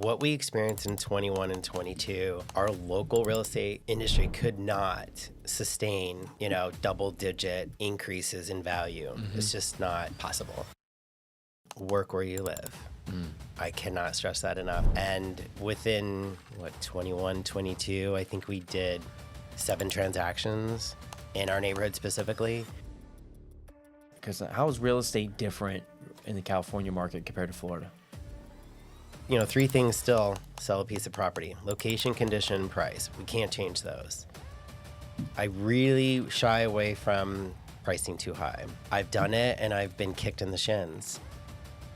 what we experienced in 21 and 22, our local real estate industry could not sustain, double-digit increases in value. It's just not possible. Work where you live. I cannot stress that enough. And within, 21, 22, I think we did 7 transactions in our neighborhood specifically. Because how is real estate different in the California market compared to Florida? 3 things still sell a piece of property: location, condition, price. We can't change those. I really shy away from pricing too high. I've done it and I've been kicked in the shins.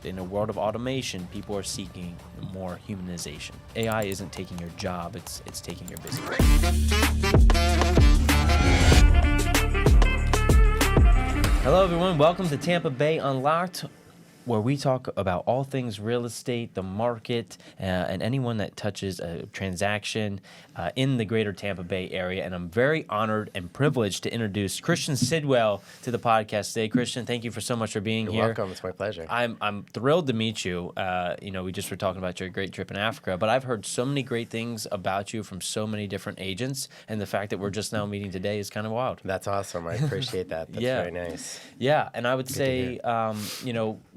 In a world of automation, people are seeking more humanization. AI isn't taking your job, it's taking your business. Hello everyone, welcome to Tampa Bay Unlocked, where we talk about all things real estate, the market, and anyone that touches a transaction in the greater Tampa Bay area. And I'm very honored and privileged to introduce Christian Sidwell to the podcast today. Christian, thank you so much for being here. You're welcome. It's my pleasure. I'm thrilled to meet you. We just were talking about your great trip in Africa, but I've heard so many great things about you from so many different agents, and the fact that we're just now meeting today is kind of wild. That's awesome. I appreciate that. That's very nice. Yeah, and I would say,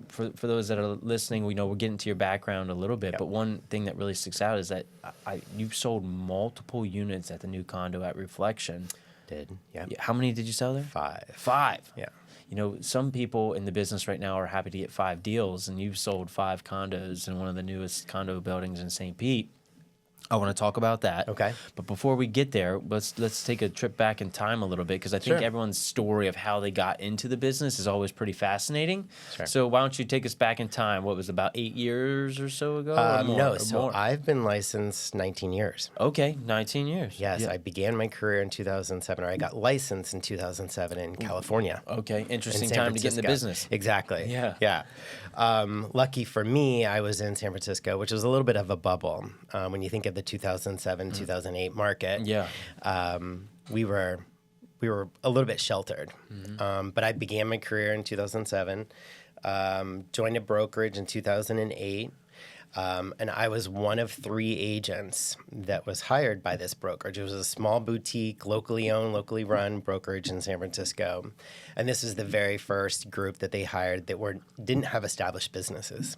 for those that are listening, we'll get into your background a little bit, but one thing that really sticks out is that you've sold multiple units at the new condo at Reflection. Did, yeah. How many did you sell there? 5. Yeah. Some people in the business right now are happy to get 5 deals, and you've sold 5 condos in one of the newest condo buildings in St. Pete. I want to talk about that. Okay. But before we get there, let's take a trip back in time a little bit, because I think everyone's story of how they got into the business is always pretty fascinating. Sure. So why don't you take us back in time? What was it, about 8 years or so ago? More? I've been licensed 19 years. Okay, 19 years. Yes, yeah. I began my career in 2007, or I got licensed in 2007 in California. Okay, interesting time to get in the business. Exactly. Yeah. Lucky for me, I was in San Francisco, which was a little bit of a bubble. When you think of the 2007, 2008 market, we were a little bit sheltered. But I began my career in 2007, joined a brokerage in 2008, and I was one of 3 agents that was hired by this brokerage. It was a small boutique, locally owned, locally run brokerage in San Francisco. And this was the very first group that they hired that didn't have established businesses.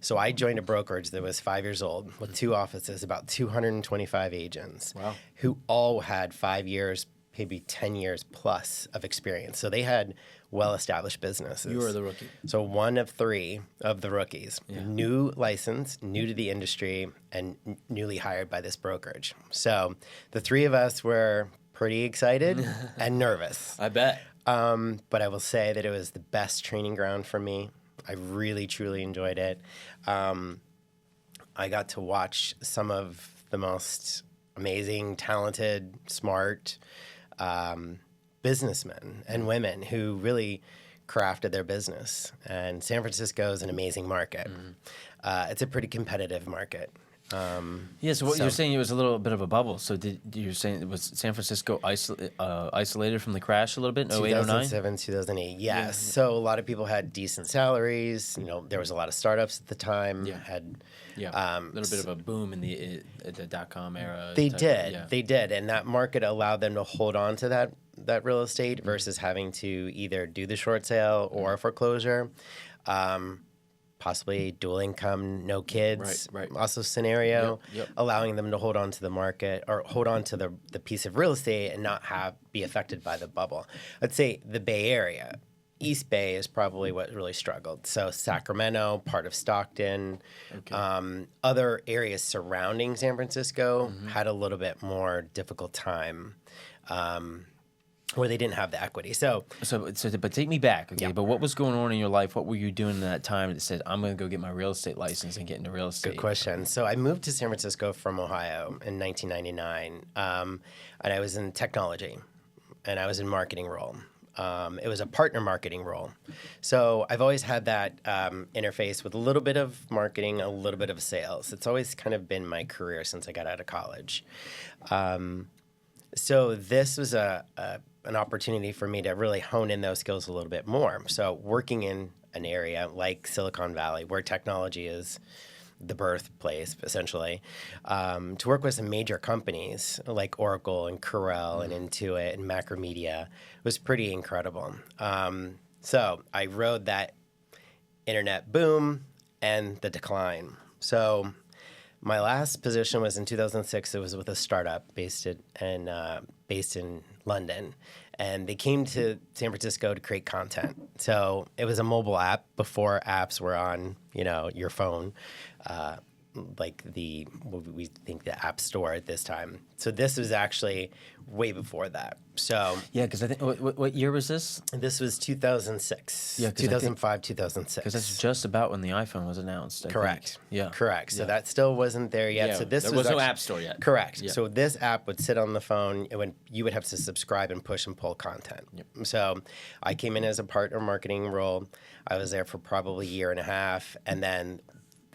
So I joined a brokerage that was 5 years old with 2 offices, about 225 agents, who all had 5 years, maybe 10 years plus of experience. So they had well-established businesses. You were the rookie. So one of 3 of the rookies, new license, new to the industry, and newly hired by this brokerage. So the 3 of us were pretty excited and nervous. I bet. But I will say that it was the best training ground for me. I really, truly enjoyed it. I got to watch some of the most amazing, talented, smart businessmen and women who really crafted their business. And San Francisco is an amazing market. It's a pretty competitive market. So you're saying it was a little bit of a bubble. So you're saying it was San Francisco isolated from the crash a little bit in 08, 09? 2007, 2008, yes. So a lot of people had decent salaries. There was a lot of startups at the time. A little bit of a boom in the dot-com era. They did. And that market allowed them to hold on to that real estate versus having to either do the short sale or a foreclosure. Possibly dual income, no kids, also scenario, allowing them to hold on to the market or hold on to the piece of real estate and not be affected by the bubble. I'd say the Bay Area, East Bay is probably what really struggled. So Sacramento, part of Stockton, other areas surrounding San Francisco had a little bit more difficult time. Where they didn't have the equity. But take me back, okay? Yeah. But what was going on in your life? What were you doing in that time that said, I'm going to go get my real estate license and get into real estate? Good question. So I moved to San Francisco from Ohio in 1999, and I was in technology, and I was in marketing role. It was a partner marketing role. So I've always had that interface with a little bit of marketing, a little bit of sales. It's always kind of been my career since I got out of college. So this was an opportunity for me to really hone in those skills a little bit more. So working in an area like Silicon Valley, where technology is the birthplace, essentially, to work with some major companies like Oracle and Corel and Intuit and Macromedia was pretty incredible. So I rode that internet boom and the decline. So my last position was in 2006. It was with a startup based in London, and they came to San Francisco to create content. So it was a mobile app before apps were on, your phone, like we think the App Store at this time. So this was actually way before that. So yeah, because I think what year was this? This was 2006. Yeah, 2005, 2006. Because that's just about when the iPhone was announced. I Correct. think. Yeah. Correct. So that still wasn't there yet. Yeah. So this there was no App Store yet. Correct. Yeah. So this app would sit on the phone, and you would have to subscribe and push and pull content. Yep. So I came in as a partner marketing role. I was there for probably a year and a half, and then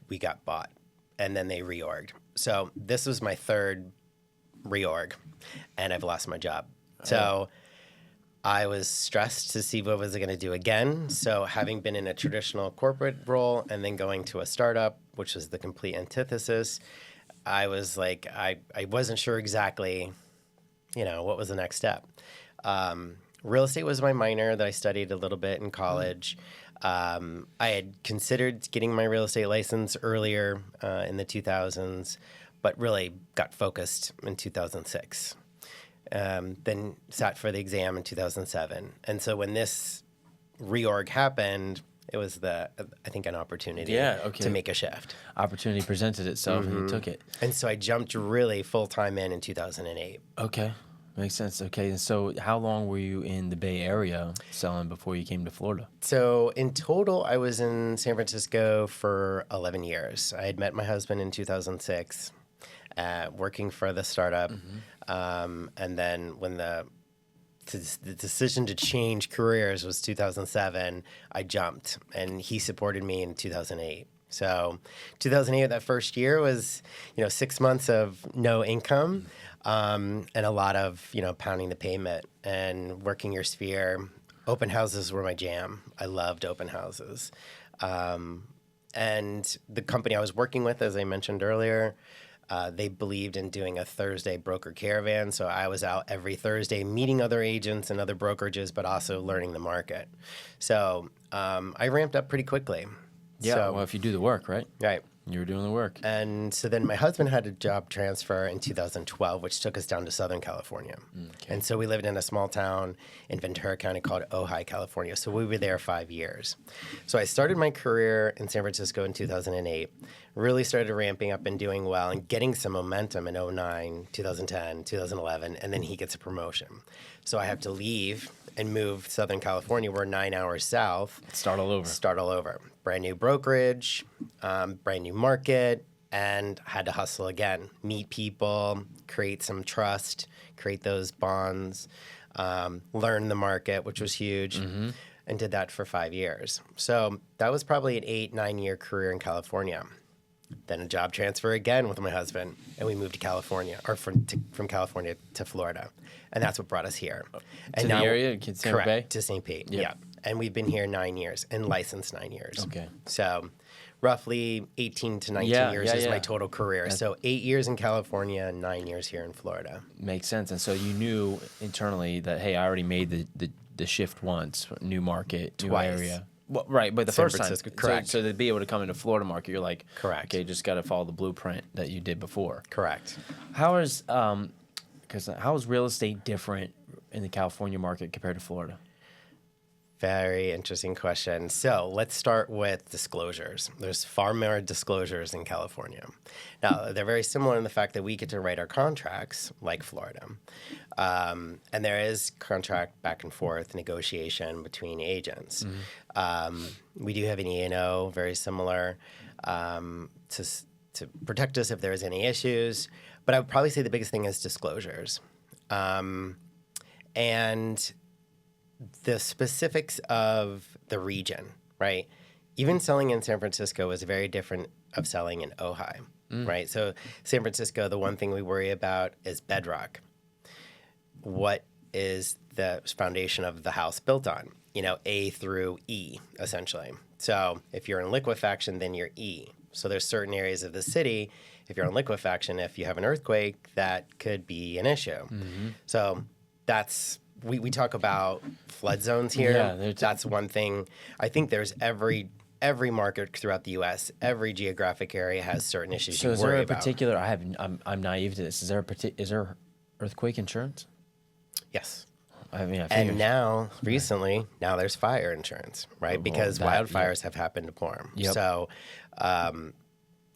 we got bought, and then they reorged. So this was my third reorg, and I've lost my job. So I was stressed to see what was I going to do again. So having been in a traditional corporate role and then going to a startup, which was the complete antithesis, I was like, I wasn't sure exactly, what was the next step. Real estate was my minor that I studied a little bit in college. I had considered getting my real estate license earlier in the 2000s, but really got focused in 2006. Then sat for the exam in 2007. And so when this reorg happened, it was I think an opportunity to make a shift. Opportunity presented itself and you took it. And so I jumped really full-time in 2008. Okay. Makes sense. Okay. And so how long were you in the Bay Area selling before you came to Florida? So in total, I was in San Francisco for 11 years. I had met my husband in 2006, working for the startup. And then when the decision to change careers was 2007, I jumped, and he supported me in 2008. So 2008, that first year was, 6 months of no income, and a lot of, pounding the pavement and working your sphere. Open houses were my jam. I loved open houses. And the company I was working with, as I mentioned earlier, they believed in doing a Thursday broker caravan. So I was out every Thursday meeting other agents and other brokerages, but also learning the market. So I ramped up pretty quickly. Yeah, So, well, if you do the work, right? right. You were doing the work. And so then my husband had a job transfer in 2012, which took us down to Southern California. Okay. And so we lived in a small town in Ventura County called Ojai, California. So we were there 5 years. So I started my career in San Francisco in 2008, really started ramping up and doing well and getting some momentum in 2009, 2010, 2011, and then he gets a promotion. So I have to leave and move to Southern California. We're 9 hours south. Start all over. Brand new brokerage, brand new market, and had to hustle again. Meet people, create some trust, create those bonds, learn the market, which was huge, and did that for 5 years. So that was probably an 8-9 year career in California. Then a job transfer again with my husband, and we moved to California, or from California to Florida, and that's what brought us here. And to the area, San Bay? To St. Pete, yeah. And we've been here 9 years, and licensed 9 years. Okay. So roughly 18 to 19 years is my total career. So 8 years in California, 9 years here in Florida. Makes sense. And so you knew internally that, hey, I already made the shift once, new market, new area. Well, right, but the San first Francisco, time, correct. So to be able to come into Florida market, you're like, correct. Okay, just got to follow the blueprint that you did before. Correct. How is real estate different in the California market compared to Florida? Very interesting question. So let's start with disclosures. There's far more disclosures in California. Now, they're very similar in the fact that we get to write our contracts like Florida. And there is contract back and forth negotiation between agents. We do have an E&O, very similar, to protect us if there's any issues. But I would probably say the biggest thing is disclosures. And the specifics of the region, right? Even selling in San Francisco is very different of selling in Ojai, right? So San Francisco, the one thing we worry about is bedrock. What is the foundation of the house built on? A through E, essentially. So if you're in liquefaction, then you're E. So there's certain areas of the city, if you're on liquefaction, if you have an earthquake, that could be an issue. Mm-hmm. So that's, we talk about flood zones here. Yeah, that's one thing. I think there's every market throughout the U.S., every geographic area has certain issues you worry about. So is there a particular, I'm naive to this, is there earthquake insurance? Yes. I mean, and now, recently, now there's fire insurance, right? Because wildfires have happened to Porm. Yep. So,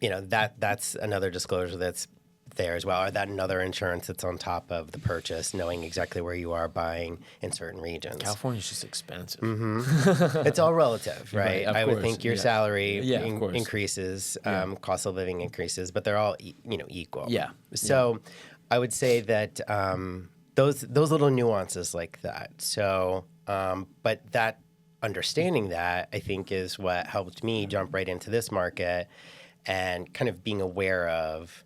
that's another disclosure that's there as well. Or that another insurance that's on top of the purchase, knowing exactly where you are buying in certain regions. California's just expensive. Mm-hmm. It's all relative, right? I would think your salary increases, cost of living increases, but they're all equal. Yeah. So I would say that those little nuances like that. So, but that understanding that, I think, is what helped me jump right into this market and kind of being aware of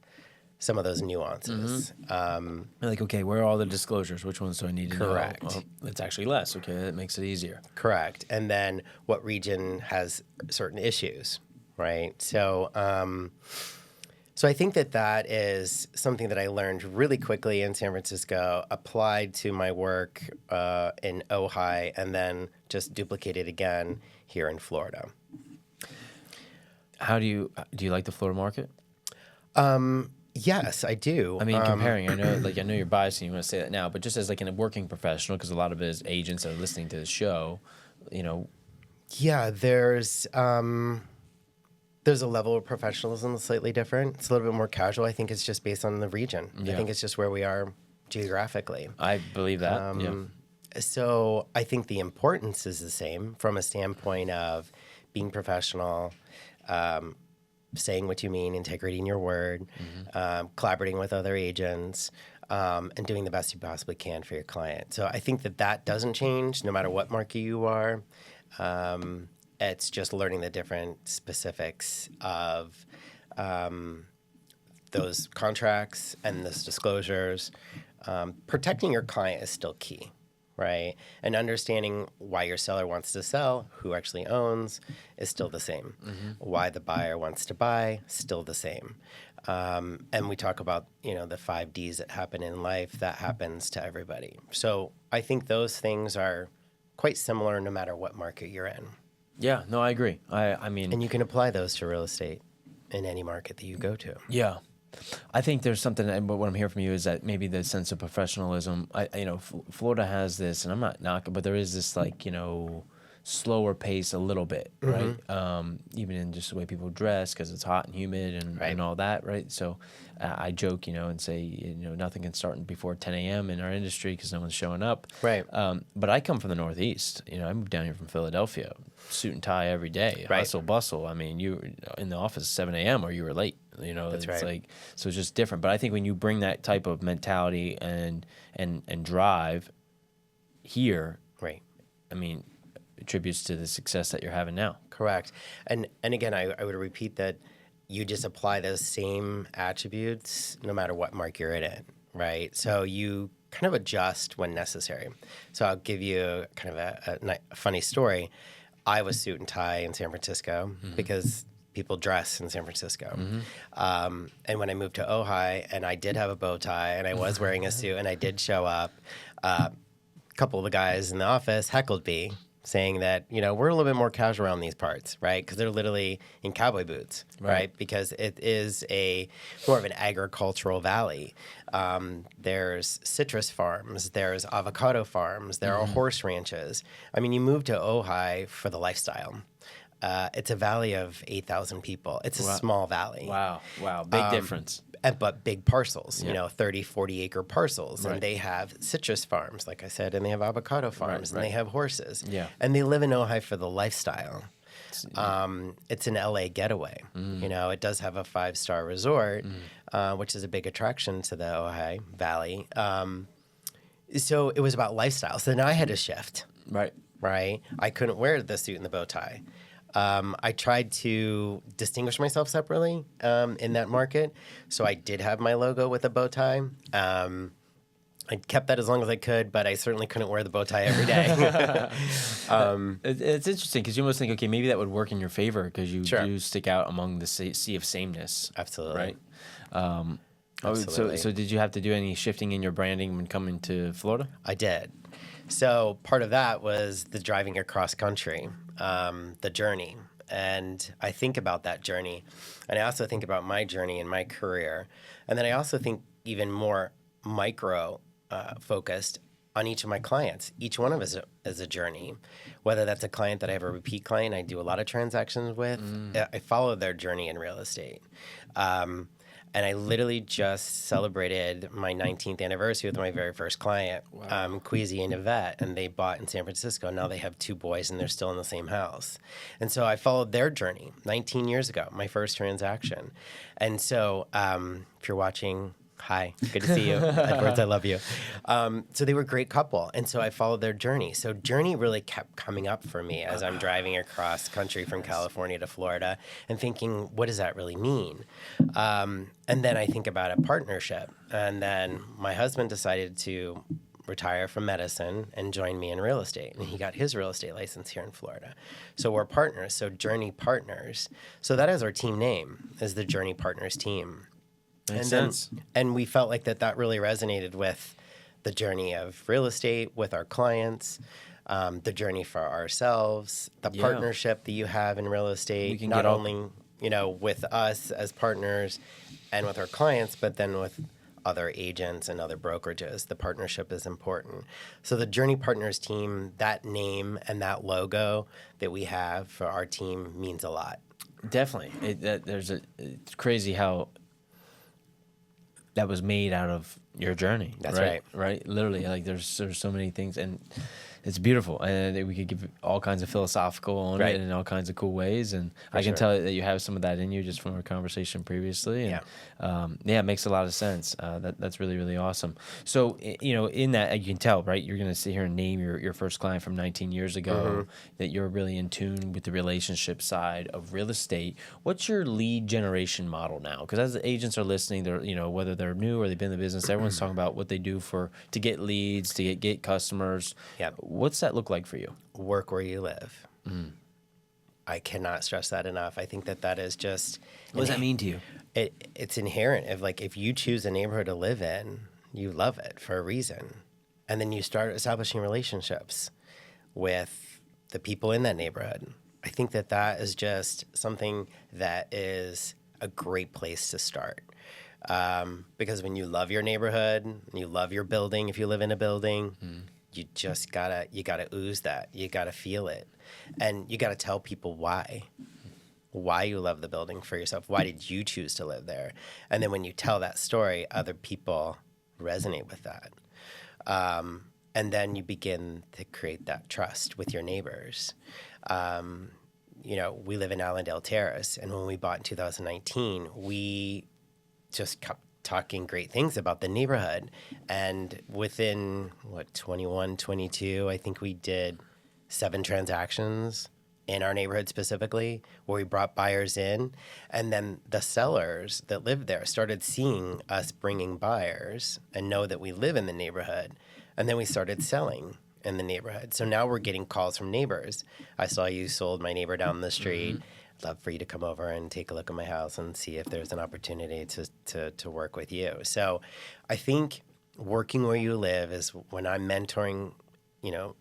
some of those nuances. Like, okay, where are all the disclosures? Which ones do I need to know? Correct. Well, it's actually less. Okay, that makes it easier. Correct. And then what region has certain issues, right? So, so I think that is something that I learned really quickly in San Francisco, applied to my work in Ojai, and then just duplicated again here in Florida. How do you like the Florida market? Yes, I do. I mean, comparing, I know you're biased and you want to say that now, but just as like a working professional, because a lot of it is agents that are listening to the show, Yeah, there's a level of professionalism that's slightly different. It's a little bit more casual. I think it's just based on the region. Yeah. I think it's just where we are geographically. I believe that. So I think the importance is the same from a standpoint of being professional, saying what you mean, integrity in your word, collaborating with other agents, and doing the best you possibly can for your client. So I think that doesn't change no matter what market you are. It's just learning the different specifics of those contracts and those disclosures. Protecting your client is still key, right? And understanding why your seller wants to sell, who actually owns, is still the same. Why the buyer wants to buy, still the same. And we talk about, the 5 Ds that happen in life, that happens to everybody. So I think those things are quite similar no matter what market you're in. Yeah, no, I agree. I mean... And you can apply those to real estate in any market that you go to. Yeah. I think there's something, but what I'm hearing from you is that maybe the sense of professionalism, Florida has this, and I'm not knocking, but there is this slower pace a little bit, right? Even in just the way people dress, because it's hot and humid and all that, right? So I joke, and say, nothing can start before 10 a.m. in our industry because no one's showing up. Right. But I come from the Northeast. I moved down here from Philadelphia, suit and tie every day, hustle, bustle. I mean, you in the office 7 a.m. or you were late. That's right. So it's just different. But I think when you bring that type of mentality and drive here, right? I mean, attributes to the success that you're having now. Correct. And again, I would repeat that you just apply those same attributes no matter what market you're in, right? So you kind of adjust when necessary. So I'll give you kind of a funny story. I was suit and tie in San Francisco because people dress in San Francisco. And when I moved to Ojai, and I did have a bow tie, and I was wearing a suit, and I did show up, a couple of the guys in the office heckled me, saying that, we're a little bit more casual around these parts, right? Because they're literally in cowboy boots, right? Because it is more of an agricultural valley. There's citrus farms, there's avocado farms, there are horse ranches. I mean, you move to Ojai for the lifestyle. It's a valley of 8,000 people. It's a small valley. Wow. Big difference. But big parcels, 30, 40 acre parcels. Right. And they have citrus farms, like I said, and they have avocado farms, and they have horses. Yeah. And they live in Ojai for the lifestyle. It's an LA getaway. It does have a 5-star resort, which is a big attraction to the Ojai Valley. So it was about lifestyle. So then I had to shift. Right. I couldn't wear the suit and the bow tie. I tried to distinguish myself separately in that market. So I did have my logo with a bow tie. I kept that as long as I could, but I certainly couldn't wear the bow tie every day. It's interesting because you almost think, okay, maybe that would work in your favor because you Sure. do stick out among the sea of sameness. Absolutely. Right? Absolutely. So did you have to do any shifting in your branding when coming to Florida? I did. So part of that was the driving across country, the journey. And I think about that journey. And I also think about my journey in my career. And then I also think even more micro focused on each of my clients. Each one of us is a journey. Whether that's a client that I have a repeat client I do a lot of transactions with, I follow their journey in real estate. And I literally just celebrated my 19th anniversary with my very first client, Queasy and Yvette, and they bought in San Francisco. Now they have 2 boys, and they're still in the same house. And so I followed their journey 19 years ago, my first transaction. And so if you're watching, hi, good to see you. Edwards, I love you. So they were a great couple, and so I followed their journey. So journey really kept coming up for me as I'm driving across country from California to Florida and thinking, what does that really mean? And then I think about a partnership. And then my husband decided to retire from medicine and join me in real estate. And he got his real estate license here in Florida. So we're partners, so Journey Partners. So that is our team name, is the Journey Partners team. Makes sense. And we felt like that really resonated with the journey of real estate, with our clients, the journey for ourselves, the partnership that you have in real estate, not only with us as partners and with our clients, but then with other agents and other brokerages. The partnership is important. So the Journey Partners team, that name and that logo that we have for our team means a lot. Definitely. It's crazy how that was made out of your journey. That's right. Right? Literally, like there's so many things, and it's beautiful. And we could give all kinds of philosophical on it in all kinds of cool ways. And I can tell that you have some of that in you just from our conversation previously. And it makes a lot of sense. That's really, really awesome. So, in that, you can tell, right? You're going to sit here and name your first client from 19 years ago, that you're really in tune with the relationship side of real estate. What's your lead generation model now? Because as the agents are listening, they're, whether they're new or they've been in the business, everyone's talking about what they do to get leads, to get customers. Yeah. What's that look like for you? Work where you live. I cannot stress that enough. I think that is just... What does that mean to you? It's inherent. If you choose a neighborhood to live in, you love it for a reason. And then you start establishing relationships with the people in that neighborhood. I think that is just something that is a great place to start. Because when you love your neighborhood, and you love your building, if you live in a building... You just gotta ooze that. You gotta feel it. And you gotta tell people why you love the building for yourself. Why did you choose to live there? And then when you tell that story, other people resonate with that. And then you begin to create that trust with your neighbors. We live in Allendale Terrace, and when we bought in 2019, we just kept talking great things about the neighborhood. And within, 21, 22, I think we did 7 transactions in our neighborhood specifically, where we brought buyers in. And then the sellers that lived there started seeing us bringing buyers and know that we live in the neighborhood. And then we started selling in the neighborhood. So now we're getting calls from neighbors. I saw you sold my neighbor down the street. Love for you to come over and take a look at my house and see if there's an opportunity to work with you. So I think working where you live is, when I'm mentoring,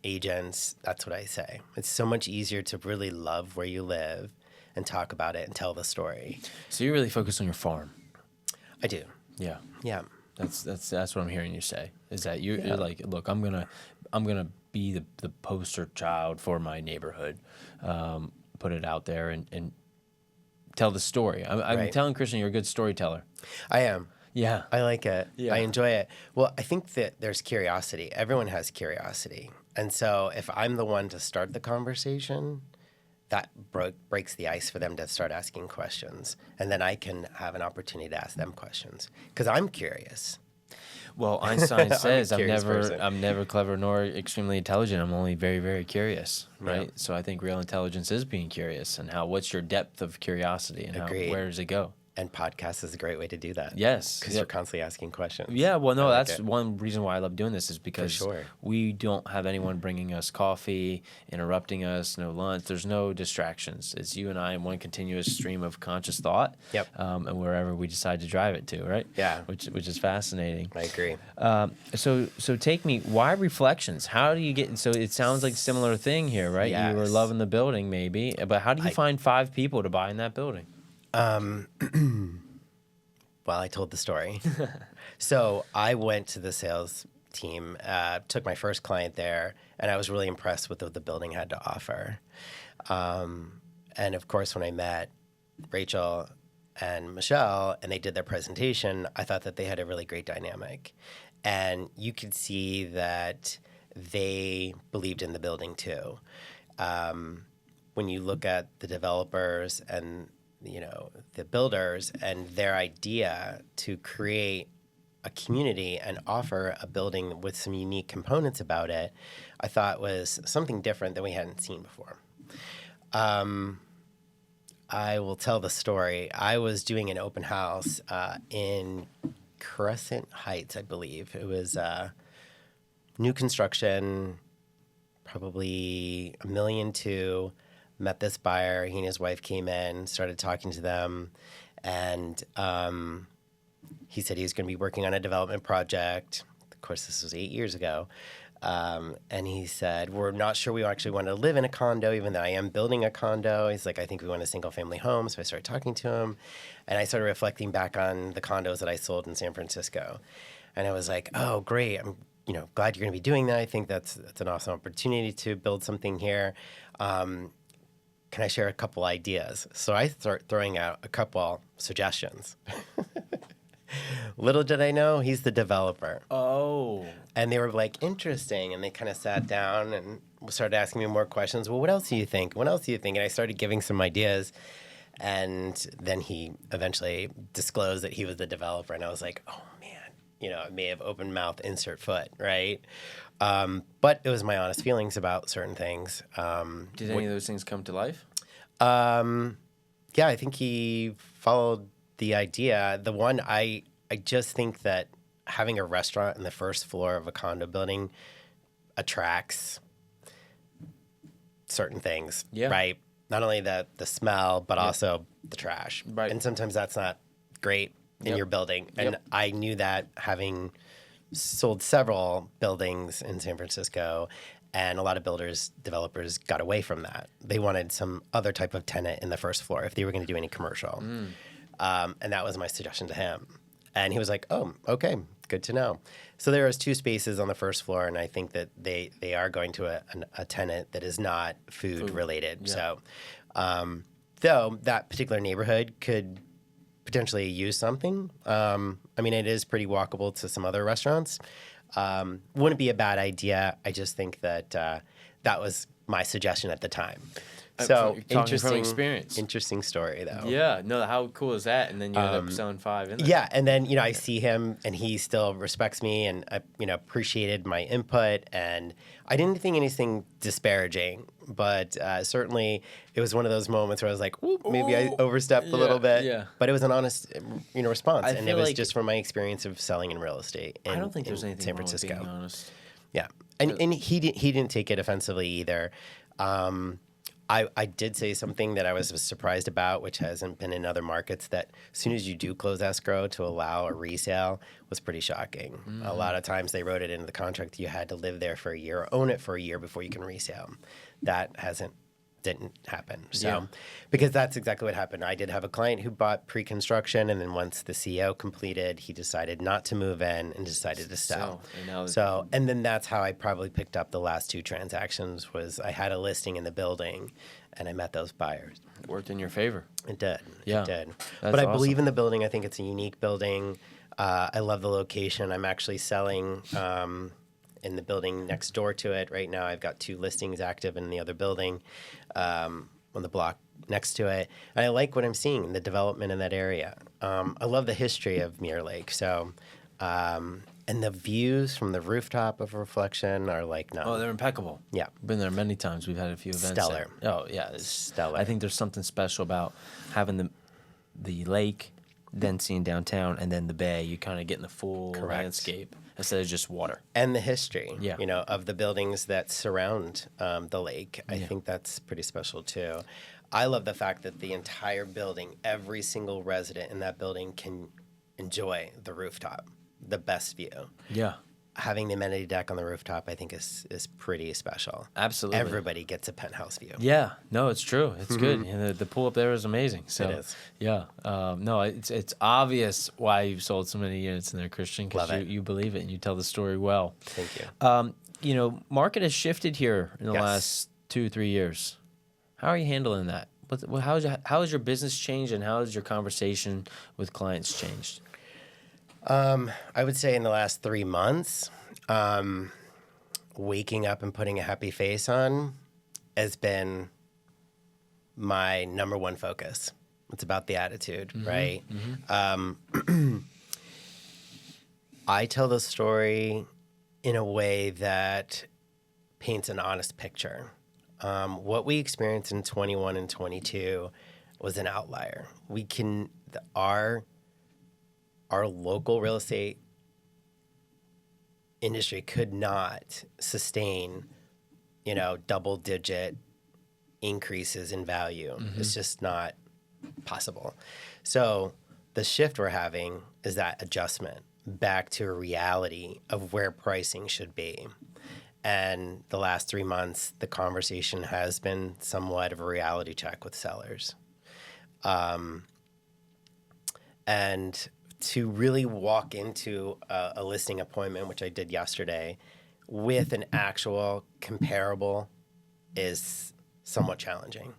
agents, that's what I say. It's so much easier to really love where you live and talk about it and tell the story. So you're really focused on your farm. I do. Yeah. Yeah. That's what I'm hearing you say, is that you're like, look, I'm gonna be the poster child for my neighborhood. Put it out there and tell the story. I'm telling Christian you're a good storyteller. I am. Yeah. I like it. Yeah. I enjoy it. Well, I think that there's curiosity. Everyone has curiosity. And so if I'm the one to start the conversation, that breaks the ice for them to start asking questions. And then I can have an opportunity to ask them questions because I'm curious. Well, Einstein says I'm never clever nor extremely intelligent. I'm only very, very curious, right? Yeah. So I think real intelligence is being curious, and what's your depth of curiosity, and where does it go? And podcast is a great way to do that. Yes. Because you're constantly asking questions. Yeah, well, no, that's one reason why I love doing this is because For sure. we don't have anyone bringing us coffee, interrupting us, no lunch. There's no distractions. It's you and I in one continuous stream of conscious thought. Yep. And wherever we decide to drive it to, right? Yeah. Which is fascinating. I agree. So take me, why reflections? How do you get, so it sounds like a similar thing here, right? Yes. You were loving the building maybe, but how do you find 5 people to buy in that building? Well, I told the story. So I went to the sales team, took my first client there, and I was really impressed with what the building had to offer. And of course, when I met Rachel and Michelle and they did their presentation, I thought that they had a really great dynamic. And you could see that they believed in the building too. When you look at the developers and the builders and their idea to create a community and offer a building with some unique components about it, I thought was something different than we hadn't seen before. I will tell the story. I was doing an open house in Crescent Heights, I believe. It was new construction, probably $1.2 million. Met this buyer. He and his wife came in, started talking to them, and he said he was going to be working on a development project. Of course, this was 8 years ago. And he said, we're not sure we actually want to live in a condo, even though I am building a condo. He's like, I think we want a single-family home. So I started talking to him, and I started reflecting back on the condos that I sold in San Francisco. And I was like, oh, great. I'm glad you're going to be doing that. I think that's an awesome opportunity to build something here. Can I share a couple ideas? So I start throwing out a couple suggestions. Little did I know, he's the developer. Oh. And they were like, interesting. And they kind of sat down and started asking me more questions. Well, what else do you think? What else do you think? And I started giving some ideas. And then he eventually disclosed that he was the developer. And I was like, oh, man. I may have open mouth, insert foot, right? But it was my honest feelings about certain things. Did any of those things come to life? Yeah, I think he followed the idea. The one, I just think that having a restaurant in the first floor of a condo building attracts certain things, right? Not only the smell, but also the trash. Right. And sometimes that's not great in your building. And I knew that having sold several buildings in San Francisco, and a lot of developers got away from that. They wanted some other type of tenant in the first floor if they were going to do any commercial. And that was my suggestion to him. And he was like, oh, okay, good to know. So there was 2 spaces on the first floor, and I think that they are going to a tenant that is not food related. Yeah. So though that particular neighborhood could potentially use something. It is pretty walkable to some other restaurants. Wouldn't be a bad idea. I just think that that was my suggestion at the time. So interesting from experience. Interesting story, though. Yeah. No, how cool is that? And then you end up selling 5 in there. Yeah, and then I see him, and he still respects me, and appreciated my input, and I didn't think anything disparaging, but certainly it was one of those moments where I was like, maybe I overstepped a little bit. Yeah. But it was an honest, response, and it was just from my experience of selling in real estate. I don't think there's anything San Francisco. wrong with being honest. Yeah, and he didn't take it offensively either. I did say something that I was surprised about, which hasn't been in other markets, that as soon as you do close escrow to allow a resale was pretty shocking. Mm-hmm. A lot of times they wrote it into the contract you had to live there for a year or own it for a year before you can resale. That didn't happen. So, because that's exactly what happened. I did have a client who bought pre-construction, and then once the CO completed, he decided not to move in and decided to sell. And then that's how I probably picked up the last 2 transactions. Was I had a listing in the building, and I met those buyers. It worked in your favor. It did. Yeah, it did. But I believe in the building. I think it's a unique building. I love the location. I'm actually selling in the building next door to it. Right now, I've got 2 listings active in the other building on the block next to it. And I like what I'm seeing, the development in that area. I love the history of Mirror Lake. So, and the views from the rooftop of Reflection are like none. Oh, they're impeccable. Yeah. Been there many times. We've had a few events. Stellar. Oh, yeah. It's stellar. I think there's something special about having the lake then seeing downtown, and then the bay. You kind of getting the full Correct. landscape instead of just water. And the history, Yeah. of the buildings that surround the lake. I think that's pretty special too. I love the fact that the entire building, every single resident in that building can enjoy the rooftop, the best view. Yeah. Having the amenity deck on the rooftop, I think, is pretty special. Absolutely. Everybody gets a penthouse view. Yeah, no, it's true. It's good. And the pool up there is amazing. So, It is. Yeah. No, it's obvious why you've sold so many units in there, Christian, because Love it. you believe it and you tell the story well. Thank you. Market has shifted here in the Yes. last 2-3 years. How are you handling that? How has your business changed, and how has your conversation with clients changed? I would say in the last 3 months, waking up and putting a happy face on has been my number one focus. It's about the attitude, right? I tell the story in a way that paints an honest picture. What we experienced in 21 and 22 was an outlier. Our local real estate industry could not sustain, double-digit increases in value. It's just not possible. So the shift we're having is that adjustment back to a reality of where pricing should be. And the last 3 months, the conversation has been somewhat of a reality check with sellers. And to really walk into a listing appointment, which I did yesterday, with an actual comparable is somewhat challenging.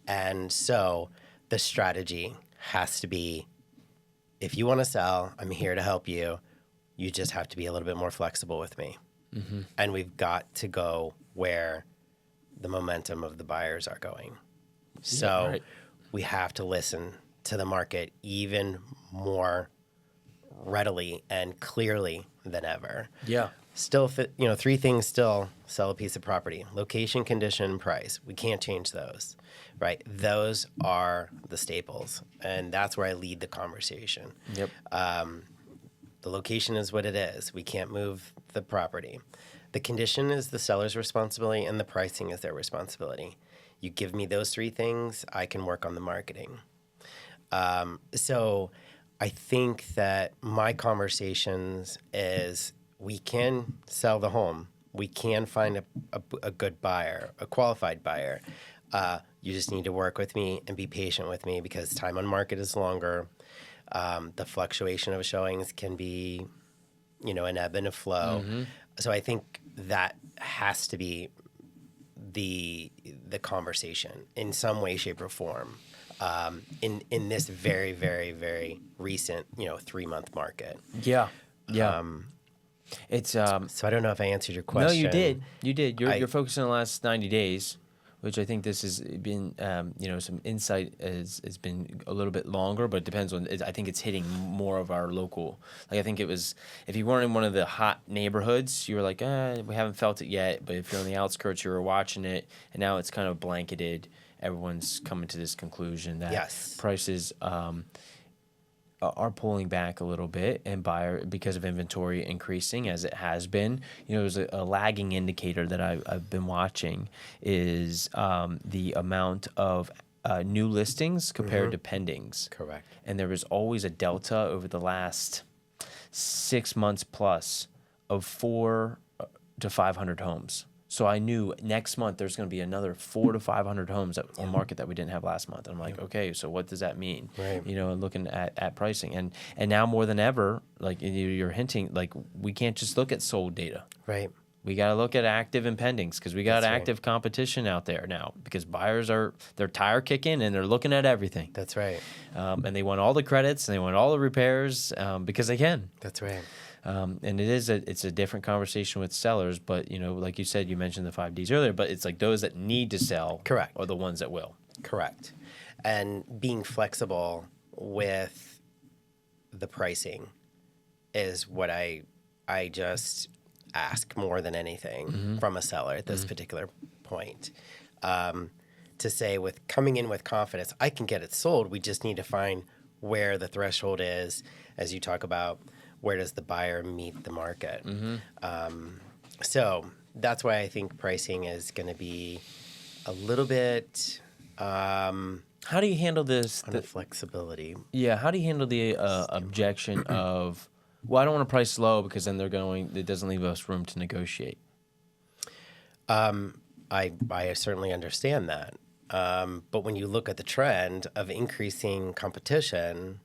And so the strategy has to be, if you want to sell, I'm here to help you. You just have to be a little bit more flexible with me. And we've got to go where the momentum of the buyers are going. So we have to listen to the market even more readily and clearly than ever. Yeah. Still, 3 things still sell a piece of property: location, condition, and price. We can't change those, right? Those are the staples, and that's where I lead the conversation. Yep. The location is what it is. We can't move the property. The condition is the seller's responsibility, and the pricing is their responsibility. You give me those 3 things, I can work on the marketing. So I think that my conversations is we can sell the home. We can find a good buyer, a qualified buyer. You just need to work with me and be patient with me because time on market is longer. The fluctuation of showings can be, an ebb and a flow. So I think that has to be the conversation in some way, shape, or form. In this very, very, very recent, 3-month market. Yeah. Yeah. It's So I don't know if I answered your question. No, you did. You're focusing on the last 90 days, which I think this has been, some insight has been a little bit longer, but it depends on. I think it's hitting more of our local. Like I think it was, if you weren't in one of the hot neighborhoods, you were like, we haven't felt it yet. But if you're on the outskirts, you were watching it, and now it's kind of blanketed. Everyone's coming to this conclusion that prices are pulling back a little bit, and because of inventory increasing as it has been. There's a lagging indicator that I've been watching is the amount of new listings compared to pendings. Correct. And there was always a delta over the last 6 months plus of 400 to 500 homes. So I knew next month there's going to be another 400 to 500 homes on market that we didn't have last month. And I'm like, okay, so what does that mean? Right. And looking at pricing. And now more than ever, like you're hinting, like we can't just look at sold data. Right. We got to look at active and pendings because we got active competition out there now because buyers they're tire kicking and they're looking at everything. That's right. And they want all the credits and they want all the repairs because they can. That's right. And it's a different conversation with sellers, but like you said, you mentioned the 5 Ds earlier, but it's like those that need to sell, correct, are the ones that will. Correct. And being flexible with the pricing is what I just ask more than anything from a seller at this particular point. To say with coming in with confidence, I can get it sold. We just need to find where the threshold is, as you talk about, where does the buyer meet the market? So that's why I think pricing is going to be a little bit. How do you handle this? The flexibility. Yeah. How do you handle the objection of, well, I don't want to price low because then it doesn't leave us room to negotiate? I certainly understand that. But when you look at the trend of increasing competition,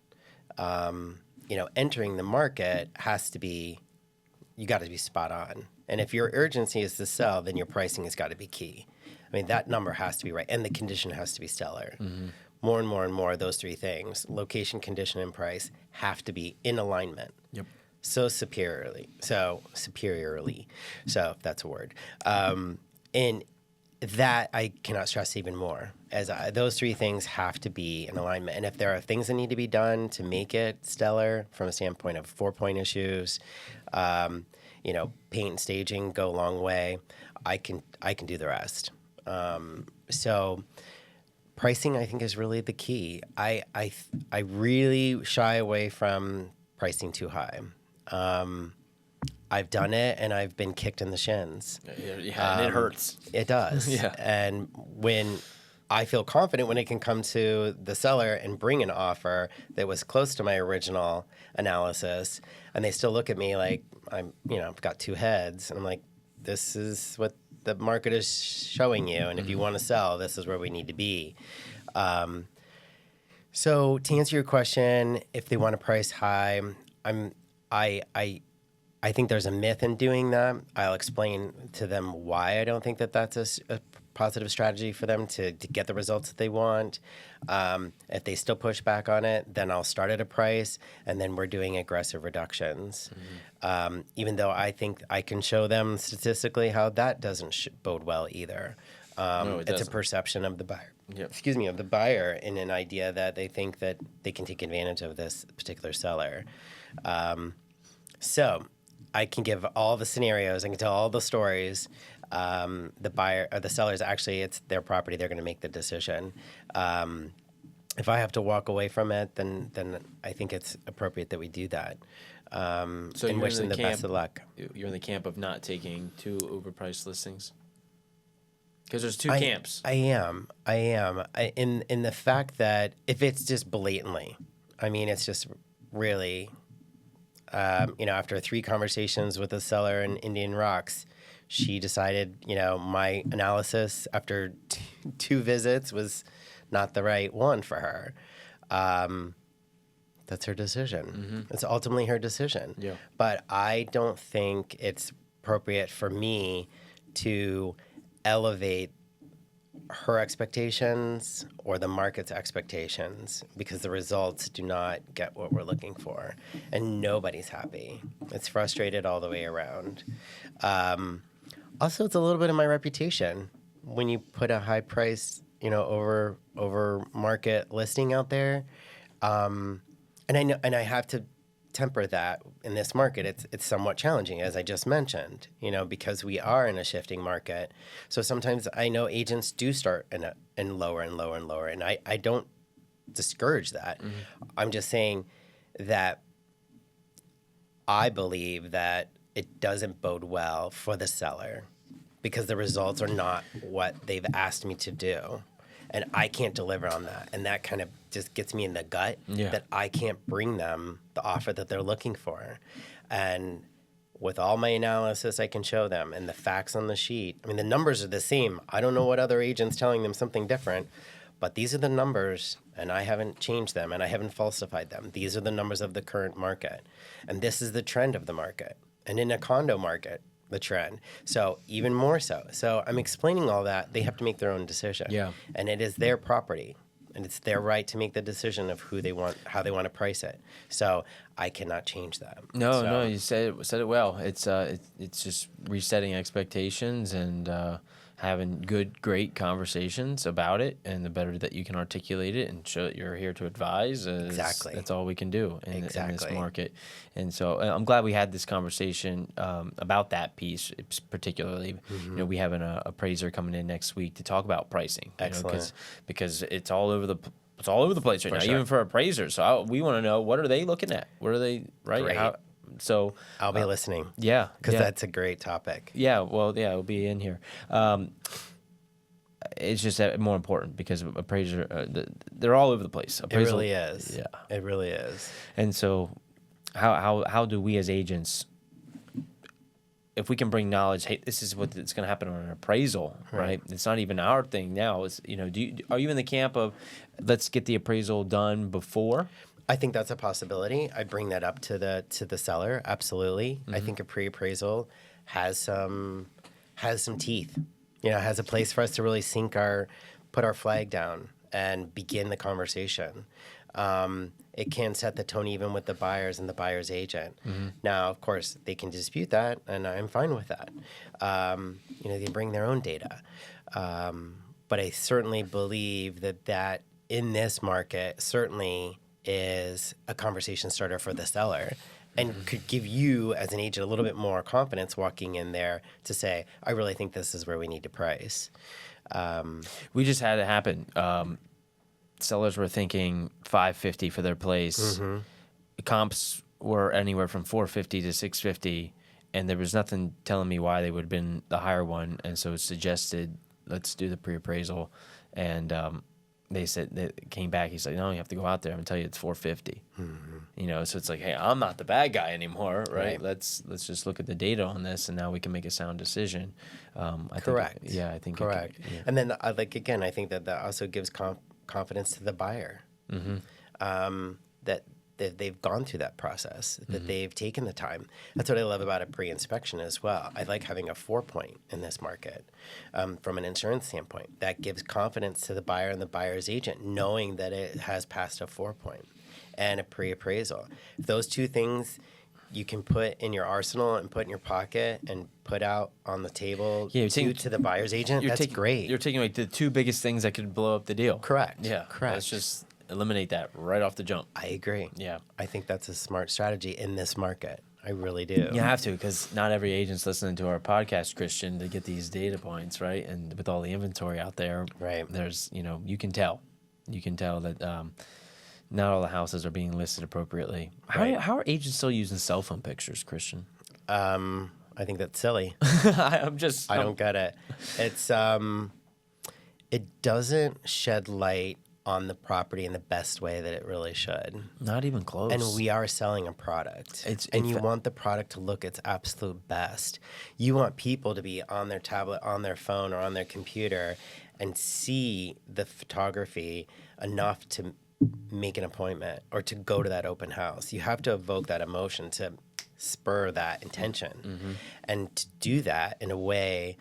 entering the market you got to be spot on. And if your urgency is to sell, then your pricing has got to be key. I mean, that number has to be right, and the condition has to be stellar. More and more and more, those three things, location, condition, and price, have to be in alignment. Yep. So superiorly, if that's a word. And that I cannot stress even more, those three things have to be in alignment. And if there are things that need to be done to make it stellar from a standpoint of 4-point issues, paint and staging go a long way. I can do the rest. So pricing, I think, is really the key. I really shy away from pricing too high. I've done it, and I've been kicked in the shins. Yeah, and it hurts. It does. Yeah. And when I feel confident when it can come to the seller and bring an offer that was close to my original analysis, and they still look at me like I've got two heads, and I'm like, this is what the market is showing you, and if you want to sell, this is where we need to be. So to answer your question, if they want to price high, I think there's a myth in doing that. I'll explain to them why I don't think that that's a positive strategy for them to get the results that they want. If they still push back on it, then I'll start at a price, and then we're doing aggressive reductions. Even though I think I can show them statistically how that doesn't bode well either. No, it's a perception of the buyer. Yep. Of the buyer, in an idea that they think that they can take advantage of this particular seller. So I can give all the scenarios, I can tell all the stories. The buyer or the sellers, actually, it's their property. They're going to make the decision. If I have to walk away from it, then I think it's appropriate that we do that. So and wish them the best of luck. You're in the camp of not taking two overpriced listings? Because there's two camps. I am. In the fact that if it's just blatantly, it's just really, after 3 conversations with the seller in Indian Rocks, she decided, my analysis after 2 visits was not the right one for her. That's her decision. It's ultimately her decision. Yeah. But I don't think it's appropriate for me to elevate her expectations or the market's expectations, because the results do not get what we're looking for, and nobody's happy. It's frustrated all the way around. Also, it's a little bit of my reputation when you put a high price, over market listing out there. And I know, and I have to temper that in this market. It's somewhat challenging, as I just mentioned, because we are in a shifting market. So sometimes I know agents do start in lower and lower and lower, and I don't discourage that. I'm just saying that I believe that it doesn't bode well for the seller, because the results are not what they've asked me to do. And I can't deliver on that. And that kind of just gets me in the gut that I can't bring them the offer that they're looking for. And with all my analysis I can show them and the facts on the sheet, the numbers are the same. I don't know what other agent's telling them something different, but these are the numbers, and I haven't changed them, and I haven't falsified them. These are the numbers of the current market. And this is the trend of the market. And in a condo market, the trend. So even more so. So I'm explaining all that. They have to make their own decision. Yeah. And it is their property, and it's their right to make the decision of who they want, how they want to price it. So I cannot change that. No, you said it well. It's just resetting expectations and having great conversations about it, and the better that you can articulate it and show that you're here to advise. Exactly. That's all we can do in this market. And so I'm glad we had this conversation about that piece particularly. We have an appraiser coming in next week to talk about pricing. Excellent. Because it's all over the it's all over the place right now, sure. even for appraisers. So we want to know, what are they looking at? What are they, right? Great. So I'll be listening. Yeah. Because that's a great topic. Yeah. Well, yeah, it'll be in here. It's just more important because appraisers, they're all over the place. Appraisal, it really is. Yeah. It really is. And so how do we as agents, if we can bring knowledge, hey, this is what's going to happen on an appraisal, right? It's not even our thing now. It's, are you in the camp of, let's get the appraisal done before? I think that's a possibility. I bring that up to the seller. Absolutely. I think a pre-appraisal has some teeth. Has a place for us to really put our flag down and begin the conversation. It can set the tone even with the buyers and the buyer's agent. Now, of course, they can dispute that, and I'm fine with that. They bring their own data. But I certainly believe that in this market certainly is a conversation starter for the seller and could give you as an agent a little bit more confidence walking in there to say, I really think this is where we need to price. We just had it happen. Sellers were thinking $550 for their place. The comps were anywhere from $450 to $650, and there was nothing telling me why they would have been the higher one. And so it suggested, let's do the pre-appraisal. And they said, they came back. He's like, no, you have to go out there. I'm gonna tell you it's $450. So it's like, hey, I'm not the bad guy anymore, right? Let's just look at the data on this, and now we can make a sound decision. Correct. I think correct. And then, I think that also gives confidence to the buyer that they've gone through that process, that they've taken the time. That's what I love about a pre-inspection as well. I like having a 4-point in this market from an insurance standpoint. That gives confidence to the buyer and the buyer's agent, knowing that it has passed a 4-point and a pre-appraisal. If those two things you can put in your arsenal and put in your pocket and put out on the table to the buyer's agent, that's great. You're taking like the two biggest things that could blow up the deal. Correct. Yeah. Correct. Let's just eliminate that right off the jump. I agree. Yeah. I think that's a smart strategy in this market. I really do. You have to, because not every agent's listening to our podcast, Christian, to get these data points, right? And with all the inventory out there, there's, you can tell. You can tell that not all the houses are being listed appropriately. How are agents still using cell phone pictures, Christian? I think that's silly. I don't get it. It's it doesn't shed light on the property in the best way that it really should. Not even close. And we are selling a product. You want the product to look its absolute best. You want people to be on their tablet, on their phone, or on their computer and see the photography enough to make an appointment or to go to that open house. You have to evoke that emotion to spur that intention. And to do that in a way,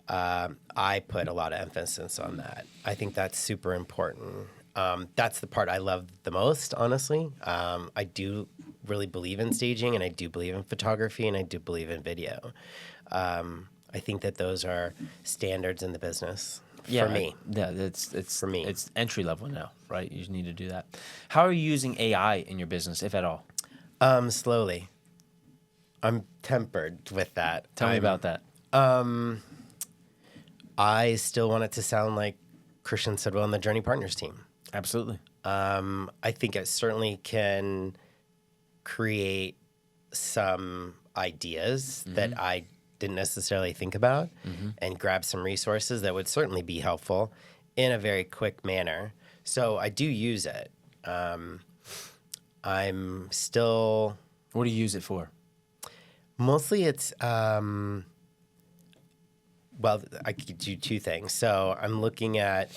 I put a lot of emphasis on that. I think that's super important. That's the part I love the most, honestly. I do really believe in staging, and I do believe in photography, and I do believe in video. I think that those are standards in the business. For me. It's for me. It's entry level now, right? You need to do that. How are you using AI in your business, if at all? Slowly. I'm tempered with that. Tell me about that. I still want it to sound like Christian Sidwell and the Journey Partners team. Absolutely. I think it certainly can create some ideas that I didn't necessarily think about and grab some resources that would certainly be helpful in a very quick manner. So I do use it. I'm still... What do you use it for? Mostly it's... well, I could do two things. So I'm looking at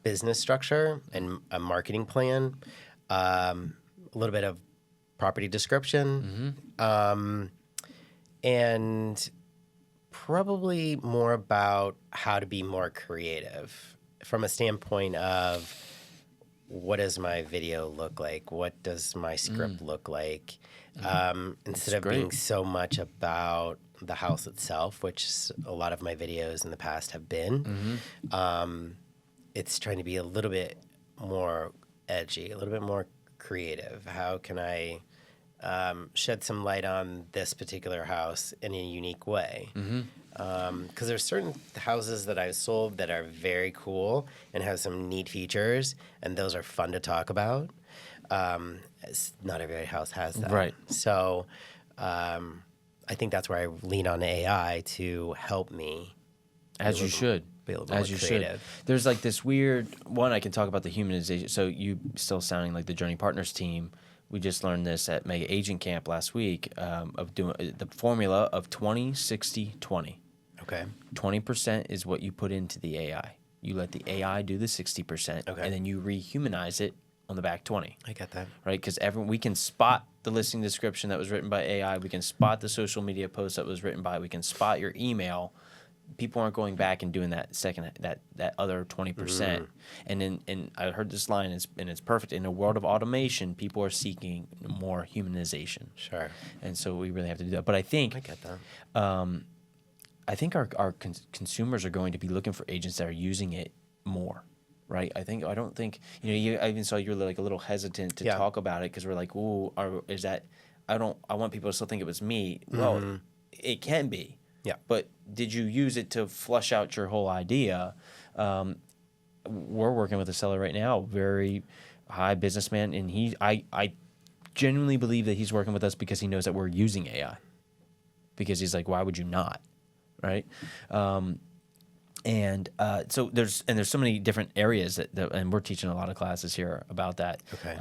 business structure and a marketing plan, a little bit of property description, and probably more about how to be more creative from a standpoint of what does my video look like? What does my script look like? Instead of being so much about the house itself, which a lot of my videos in the past have been, it's trying to be a little bit more edgy, a little bit more creative. How can I shed some light on this particular house in a unique way. Because there's certain houses that I've sold that are very cool and have some neat features, and those are fun to talk about. Not every house has that. Right. So I think that's where I lean on AI to help me. As you should. Be a little bit more creative. There's like this weird one. I can talk about the humanization. So you still sounding like the Journey Partners team. We just learned this at Mega Agent Camp last week of doing the formula of 20, 60, 20. Okay. 20% is what you put into the AI. You let the AI do the 60%, and then you rehumanize it on the back 20. I get that. Right? Because we can spot the listing description that was written by AI. We can spot the social media post that was written by. We can spot your email. People aren't going back and doing that that other 20%. And I heard this line, and it's perfect. In a world of automation, people are seeking more humanization. Sure. And so we really have to do that. But I think I get that. I think our consumers are going to be looking for agents that are using it more, right? I don't think I even saw you're like a little hesitant to talk about it because we're like, ooh, is that? I want people to still think it was me. Well, it can be. Yeah. But did you use it to flush out your whole idea? We're working with a seller right now, very high businessman, and I genuinely believe that he's working with us because he knows that we're using AI. Because he's like, why would you not? Right? So there's so many different areas that and we're teaching a lot of classes here about that. Okay.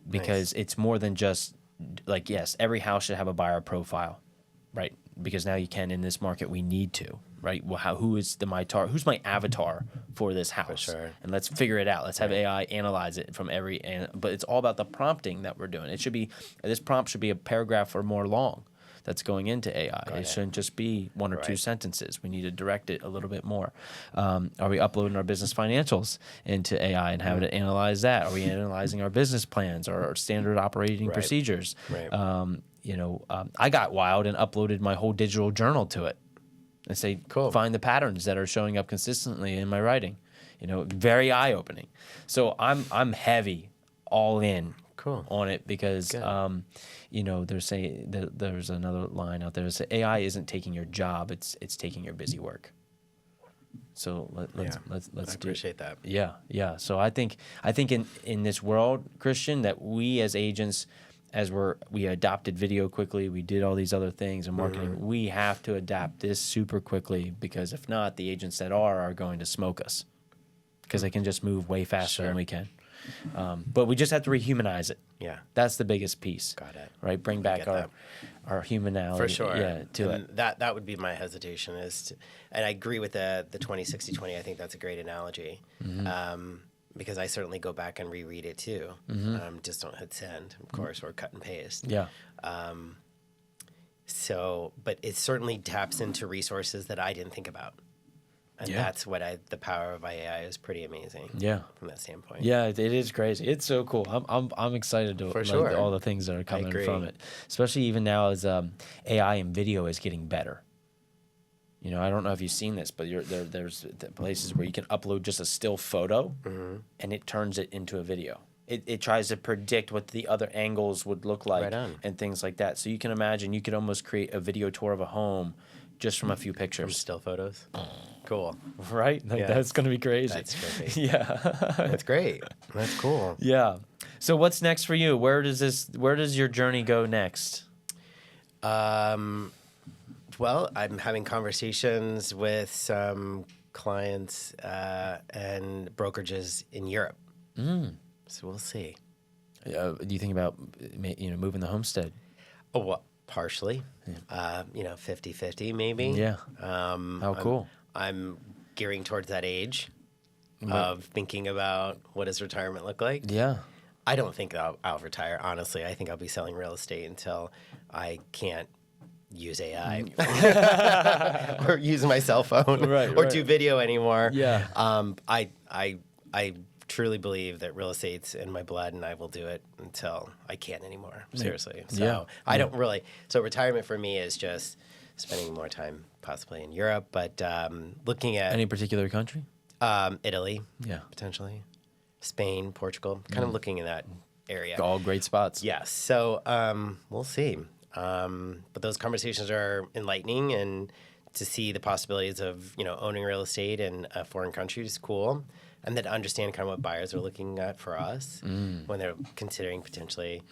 Because it's more than just like, yes, every house should have a buyer profile, right? Because now you can in this market, we need to, right? Well, who's my avatar for this house? For sure. And let's figure it out. Let's have AI analyze it from but it's all about the prompting that we're doing. This prompt should be a paragraph or more long that's going into AI. It shouldn't just be one or two sentences. We need to direct it a little bit more. Are we uploading our business financials into AI and having it analyze that? Are we analyzing our business plans or our standard operating procedures? Right. I got wild and uploaded my whole digital journal to it and say, find the patterns that are showing up consistently in my writing. Very eye-opening. So I'm heavy, all in on it because, they're saying there's another line out there that says AI isn't taking your job, it's taking your busy work. So let's appreciate that. Yeah. So I think in this world, Christian, that we as agents, as we adopted video quickly, we did all these other things in marketing, we have to adapt this super quickly because if not, the agents that are going to smoke us because they can just move way faster than we can. But we just have to rehumanize it. Yeah. That's the biggest piece. Got it. Right? Bring back our humanality. For sure. Yeah, to and it. That would be my hesitation and I agree with the 20-60-20. I think that's a great analogy. Because I certainly go back and reread it too. Just don't hit send, of course, or cut and paste. Yeah. But it certainly taps into resources that I didn't think about. And that's what the power of AI is pretty amazing. Yeah. From that standpoint. Yeah, it is crazy. It's so cool. I'm excited to all the things that are coming from it. Especially even now as AI and video is getting better. I don't know if you've seen this, but there's places where you can upload just a still photo and it turns it into a video. It tries to predict what the other angles would look like and things like that. So you can imagine you could almost create a video tour of a home just from a few pictures. From still photos? Cool. Right? That's going to be crazy. That's crazy. Yeah. That's great. That's cool. Yeah. So what's next for you? Where does your journey go next? Well, I'm having conversations with some clients and brokerages in Europe. So we'll see. Do you think about moving the homestead? Oh, well, partially. 50-50 maybe. Yeah. How cool. I'm gearing towards that age of thinking about what does retirement look like. Yeah. I don't think I'll retire, honestly. I think I'll be selling real estate until I can't use AI or use my cell phone or do video anymore. Yeah. I truly believe that real estate's in my blood and I will do it until I can't anymore. Seriously. So I don't really. So retirement for me is just spending more time possibly in Europe, but looking at any particular country? Italy. Yeah. Potentially. Spain, Portugal. Kind of looking in area. All great spots. Yes. So we'll see. But those conversations are enlightening, and to see the possibilities of, owning real estate in a foreign country is cool. And then to understand kind of what buyers are looking at for us when they're considering potentially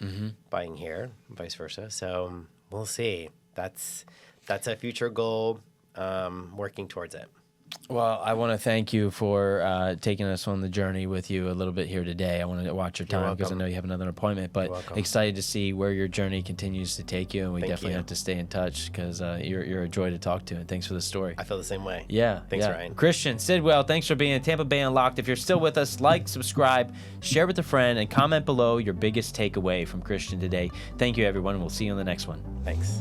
buying here, and vice versa. So we'll see. That's a future goal, working towards it. Well, I want to thank you for taking us on the journey with you a little bit here today. I want to watch your time because I know you have another appointment, but excited to see where your journey continues to take you, and we definitely have to stay in touch because you're a joy to talk to, and thanks for the story. I feel the same way. Yeah. Thanks, Ryan. Christian Sidwell, thanks for being at Tampa Bay Unlocked. If you're still with us, like, subscribe, share with a friend, and comment below your biggest takeaway from Christian today. Thank you, everyone, and we'll see you on the next one. Thanks.